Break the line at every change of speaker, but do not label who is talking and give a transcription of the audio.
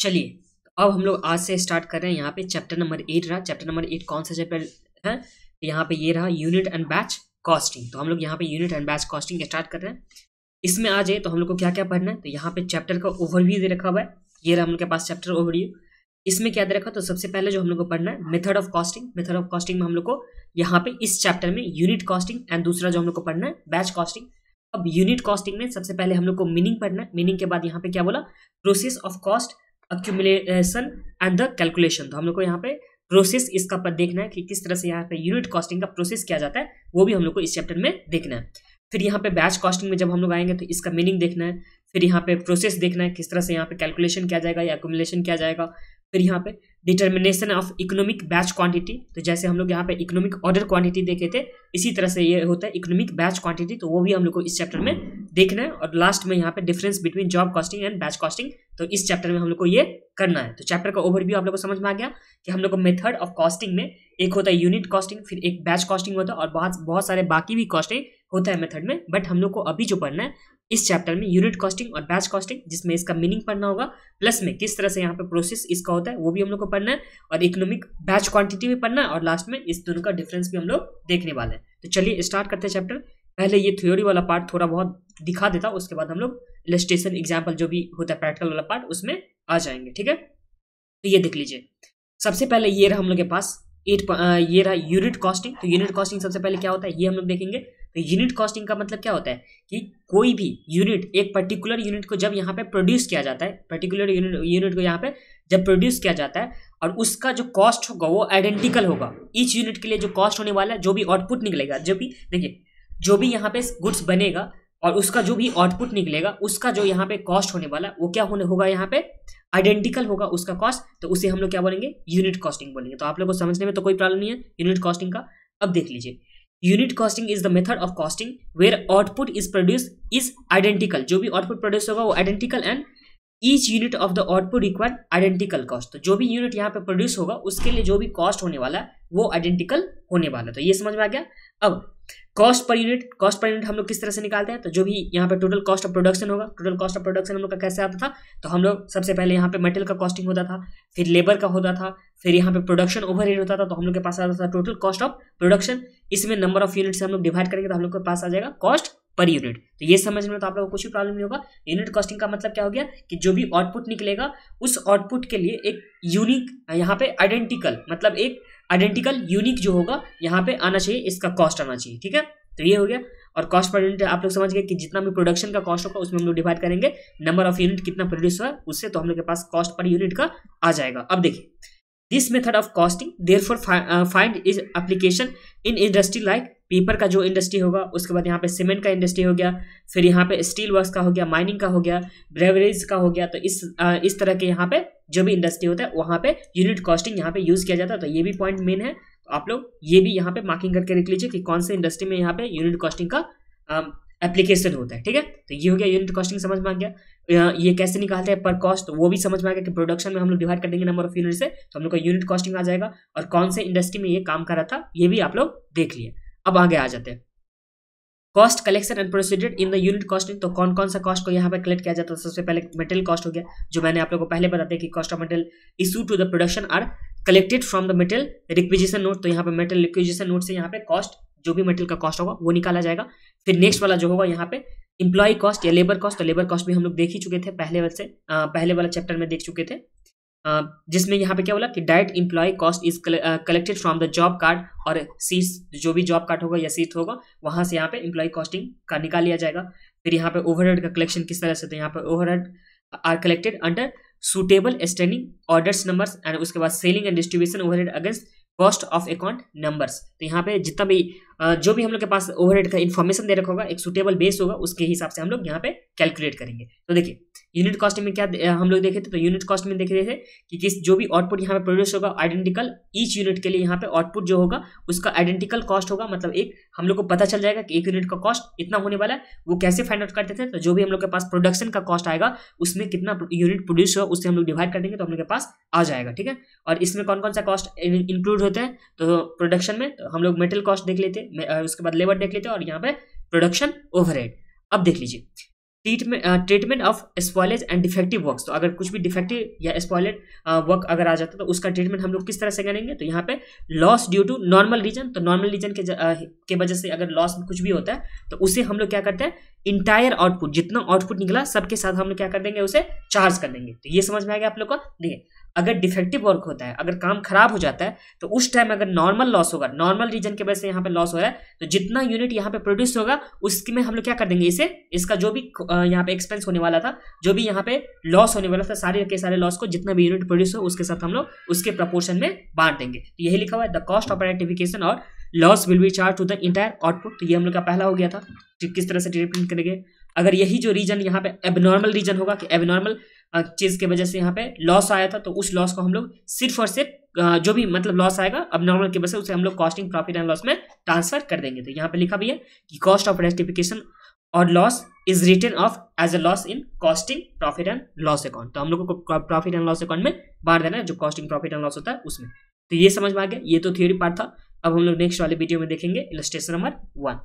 चलिए अब हम लोग आज से स्टार्ट कर रहे हैं। यहाँ पे चैप्टर नंबर 8 रहा। चैप्टर नंबर 8 कौन सा चैप्टर है? यहाँ पे ये रहा यूनिट एंड बैच कॉस्टिंग। तो हम लोग यहाँ पे unit and batch costing start कर रहे हैं। इसमें आ जाए तो हम लोग को क्या क्या पढ़ना है। तो यहाँ पे चैप्टर का ओवरव्यू दे रखा हुआ है। ये रहा हम लोग के पास चैप्टर ओवरव्यू। इसमें क्या दे रखा? तो सबसे पहले जो हम लोग को पढ़ना है method of costing. Method of costing में हम लोग को यहाँ पे इस चैप्टर में यूनिट कॉस्टिंग एंड दूसरा जो हम लोग को पढ़ना है बैच कॉस्टिंग। अब यूनिट कॉस्टिंग में सबसे पहले हम लोग को मीनिंग पढ़ना है। मीनिंग के बाद यहाँ पे क्या बोला? Process of cost accumulation and the calculation. तो हम लोग को यहाँ पे प्रोसेस इसका पर देखना है कि किस तरह से यहाँ पे यूनिट कॉस्टिंग का प्रोसेस किया जाता है, वो भी हम लोग को इस चैप्टर में देखना है। फिर यहाँ पे बैच कॉस्टिंग में जब हम लोग आएंगे तो इसका मीनिंग देखना है। फिर यहाँ पे प्रोसेस देखना है किस तरह से यहाँ पे कैलकुलेशन किया जाएगा या अक्यूमुलेशन किया जाएगा। फिर यहाँ पे determination of economic batch quantity. तो जैसे हम लोग यहाँ पे इकोनॉमिक ऑर्डर क्वांटिटी देखे थे, इसी तरह से ये होता है इकोनॉमिक बैच क्वांटिटी। तो वो भी हम लोग को इस चैप्टर में देखना है। और लास्ट में यहाँ पे difference between job costing and batch costing, तो इस चैप्टर में हम लोग को ये करना है। तो चैप्टर का ओवरव्यू आप लोग को समझ में आ गया कि हम लोग को मेथड ऑफ कॉस्टिंग में एक होता है यूनिट कॉस्टिंग, फिर एक बैच कॉस्टिंग होता है और बहुत सारे बाकी भी कॉस्टिंग होता है मेथड में। बट हम लोग को अभी जो पढ़ना है इस चैप्टर में यूनिट कॉस्टिंग और बैच कॉस्टिंग, जिसमें इसका मीनिंग पढ़ना होगा, प्लस में किस तरह से यहाँ पे प्रोसेस इसका होता है वो भी हम लोग को पढ़ना है, और इकोनॉमिक बैच क्वांटिटी भी पढ़ना है, और लास्ट में इस दोनों का डिफरेंस भी हम लोग देखने वाले हैं। तो चलिए स्टार्ट करते हैं चैप्टर। पहले ये थ्योरी वाला पार्ट थोड़ा बहुत दिखा देता, उसके बाद हम लोग इलस्ट्रेशन एग्जाम्पल जो भी होता है प्रैक्टिकल वाला पार्ट उसमें आ जाएंगे। ठीक है, तो ये देख लीजिए। सबसे पहले ये रहा हम लोग के पास ये रहा यूनिट कॉस्टिंग। तो यूनिट कॉस्टिंग सबसे पहले क्या होता है ये हम लोग देखेंगे। तो यूनिट कॉस्टिंग का मतलब क्या होता है कि कोई भी यूनिट, एक पर्टिकुलर यूनिट को जब यहाँ पे प्रोड्यूस किया जाता है, पर्टिकुलर यूनिट को यहाँ पे जब प्रोड्यूस किया जाता है और उसका जो कॉस्ट होगा वो आइडेंटिकल होगा। ईच यूनिट के लिए जो कॉस्ट होने वाला है, जो भी आउटपुट निकलेगा, जो भी देखिए जो भी यहाँ पे गुड्स बनेगा और उसका जो भी आउटपुट निकलेगा, उसका जो यहाँ पे कॉस्ट होने वाला है वो क्या होगा? यहाँ पे आइडेंटिकल होगा उसका कॉस्ट। तो उसे हम लोग क्या बोलेंगे? यूनिट कॉस्टिंग बोलेंगे। तो आप लोग को समझने में तो कोई प्रॉब्लम नहीं है यूनिट कॉस्टिंग का। अब देख लीजिए, unit costing is the method of costing where output is produce is identical. जो भी आउटपुट प्रोड्यूस होगा वो identical and each unit of the output require identical cost. तो जो भी यूनिट यहाँ पे प्रोड्यूस होगा उसके लिए जो भी कॉस्ट होने वाला है वो आइडेंटिकल होने वाला है। तो ये समझ में आ गया। अब कॉस्ट पर यूनिट हम लोग किस तरह से निकालते हैं? तो जो भी यहाँ पे टोटल कॉस्ट ऑफ प्रोडक्शन होगा, टोटल कॉस्ट ऑफ प्रोडक्शन हम लोग का कैसे आता था? तो हम लोग सबसे पहले यहाँ पे मटेरियल का कॉस्टिंग होता था, फिर लेबर का होता था, फिर यहाँ पे प्रोडक्शन ओवरहेड होता था। तो हम लोग के पास आता था टोटल कॉस्ट ऑफ प्रोडक्शन। इसमें नंबर ऑफ यूनिट से हम लोग डिवाइड करेंगे तो हम लोग के पास आ जाएगा कॉस्ट पर यूनिट। तो ये समझने में तो आप लोगों को कुछ भी प्रॉब्लम नहीं होगा। यूनिट कॉस्टिंग का मतलब क्या हो गया कि जो भी आउटपुट निकलेगा उस आउटपुट के लिए एक यूनिक यहाँ पे आइडेंटिकल, मतलब एक आइडेंटिकल यूनिक जो होगा यहाँ पे आना चाहिए, इसका कॉस्ट आना चाहिए। ठीक है, तो ये हो गया। और कॉस्ट पर यूनिट आप लोग समझ गए कि जितना भी प्रोडक्शन का कॉस्ट होगा उसमें हम लोग डिवाइड करेंगे नंबर ऑफ यूनिट कितना प्रोड्यूस हुआ उससे, तो हम लोग के पास कॉस्ट पर यूनिट का आ जाएगा। अब देखिए, this method of costing therefore find is application in industry like paper का जो इंडस्ट्री होगा, उसके बाद यहाँ पे सीमेंट का इंडस्ट्री हो गया, फिर यहाँ पे स्टील वर्क्स का हो गया, माइनिंग का हो गया, ब्रेवरीज का हो गया। तो इस तरह के यहाँ पे जो भी इंडस्ट्री होता है वहाँ पे यूनिट कॉस्टिंग यहाँ पे यूज किया जाता है। तो ये भी पॉइंट मेन है। तो आप लोग ये भी यहाँ पे मार्किंग करके रख लीजिए कि कौन से इंडस्ट्री में यहाँ पे यूनिट कॉस्टिंग का एप्लीकेशन होता है। ठीक है, तो ये हो गया यूनिट कॉस्टिंग समझ में आ गया। ये कैसे निकालते हैं पर कॉस्ट, वो भी समझ में आ गया कि प्रोडक्शन में हम लोग डिवाइड कर देंगे नंबर ऑफ यूनिट से, तो हम लोग का यूनिट कॉस्टिंग आ जाएगा। और कौन से इंडस्ट्री में ये काम कर रहा था ये भी आप लोग देख लिए। अब आगे आ जाते हैं cost collection and procedure in the unit costing. तो कौन कौन सा कॉस्ट को यहाँ पे कलेक्ट किया जाता है? सबसे पहले मटेरियल कॉस्ट हो गया, जो मैंने आप लोगों को पहले बताया कि cost of material issue to the production are collected from the material requisition note. तो यहाँ पे मटेरियल रिक्विजिशन नोट से यहाँ पे कॉस्ट, जो भी मटेरियल का कॉस्ट होगा वो निकाला जाएगा। फिर नेक्स्ट वाला जो होगा यहाँ पे एम्प्लॉय कॉस्ट या लेबर कॉस्ट। तो लेबर कॉस्ट भी हम लोग देख ही चुके थे पहले वाला चैप्टर में देख चुके थे, जिसमें यहाँ पे क्या बोला कि direct employ cost is collected from the job card और सीट्स। जो भी जॉब कार्ड होगा या सीट होगा वहां से यहाँ पे एम्प्लॉय कॉस्टिंग का निकाल लिया जाएगा। फिर यहाँ पे ओवरहेड का कलेक्शन किस तरह से? तो यहाँ पे overhead are collected under suitable standing orders numbers and उसके बाद selling and distribution overhead against cost of account numbers. तो यहाँ पे जितना भी जो भी हम लोग के पास ओवरहेड का इन्फॉर्मेशन दे रखा होगा, एक सुटेबल बेस होगा, उसके हिसाब से हम लोग यहाँ पे कैलकुलेट करेंगे। तो देखिए यूनिट कॉस्ट में क्या हम लोग देखे थे? तो यूनिट कॉस्ट में देख रहे थे कि किस जो भी आउटपुट यहाँ पे प्रोड्यूस होगा आइडेंटिकल, ईच यूनिट के लिए यहाँ पे आउटपुट जो होगा उसका आइडेंटिकल कॉस्ट होगा। मतलब एक हम लोग को पता चल जाएगा कि एक यूनिट का कॉस्ट इतना होने वाला है। वो कैसे फाइंड आउट करते थे? तो जो भी हम लोग के पास प्रोडक्शन का कॉस्ट आएगा उसमें कितना यूनिट प्रोड्यूस होगा उससे हम लोग डिवाइड कर देंगे तो हम लोग के पास आ जाएगा। ठीक है, और इसमें कौन कौन सा कॉस्ट इंक्लूड होते हैं? तो प्रोडक्शन में तो हम लोग मेटेरियल कॉस्ट देख लेते, उसके बाद लेबर देख लेते और यहाँ पे प्रोडक्शन ओवरहेड। अब देख लीजिए treatment of spoilage and defective works. तो अगर कुछ भी डिफेक्टिव या स्पॉइलेड वर्क अगर आ जाता है तो उसका ट्रीटमेंट हम लोग किस तरह से करेंगे। तो यहाँ पे loss due to normal reason, तो नॉर्मल रीजन के वजह से अगर लॉस कुछ भी होता है तो उसे हम लोग क्या करते हैं, इंटायर आउटपुट, जितना आउटपुट निकला सबके साथ हम लोग क्या कर देंगे, उसे चार्ज कर देंगे। तो ये समझ में आ गया आप लोग को। देखिए अगर डिफेक्टिव वर्क होता है, अगर काम खराब हो जाता है तो उस टाइम अगर नॉर्मल लॉस होगा, नॉर्मल रीजन की वजह से यहाँ पे लॉस हो रहा है, तो जितना यूनिट यहाँ पे प्रोड्यूस होगा उसमें हम लोग क्या कर देंगे, इसे इसका जो भी यहाँ पे एक्सपेंस होने वाला था, जो भी यहाँ पे लॉस होने वाला था, सारे के सारे लॉस को जितना भी यूनिट प्रोड्यूस हो उसके साथ हम लोग उसके प्रपोर्शन में बांट देंगे। तो यही लिखा हुआ है द कॉस्ट ऑफ रेक्टिफिकेशन और loss will be charge to the entire output. तो ये हम लोग का पहला हो गया था किस तरह से ट्रीटमेंट करेंगे। अगर यही जो रीजन यहाँ पे एबनॉर्मल रीजन होगा कि एबनॉर्मल चीज की वजह से यहाँ पे लॉस आया था, तो उस लॉस को हम लोग सिर्फ और सिर्फ जो भी मतलब लॉस आएगा अबनॉर्मल की वजह से उसे हम लोग कॉस्टिंग प्रॉफिट एंड लॉस में ट्रांसफर कर देंगे। तो यहाँ पे लिखा भी है कि कॉस्ट ऑफ रेक्टिफिकेशन और loss is written off as a loss in costing profit and loss account. तो हम लोग को प्रॉफिट एंड लॉस अकाउंट में बांट देना है जो कॉस्टिंग प्रॉफिट एंड लॉस होता है उसमें। तो ये समझ में आ गया, ये तो थ्योरी पार्ट था। अब हम लोग नेक्स्ट वाले वीडियो में देखेंगे इलस्ट्रेशन नंबर 1।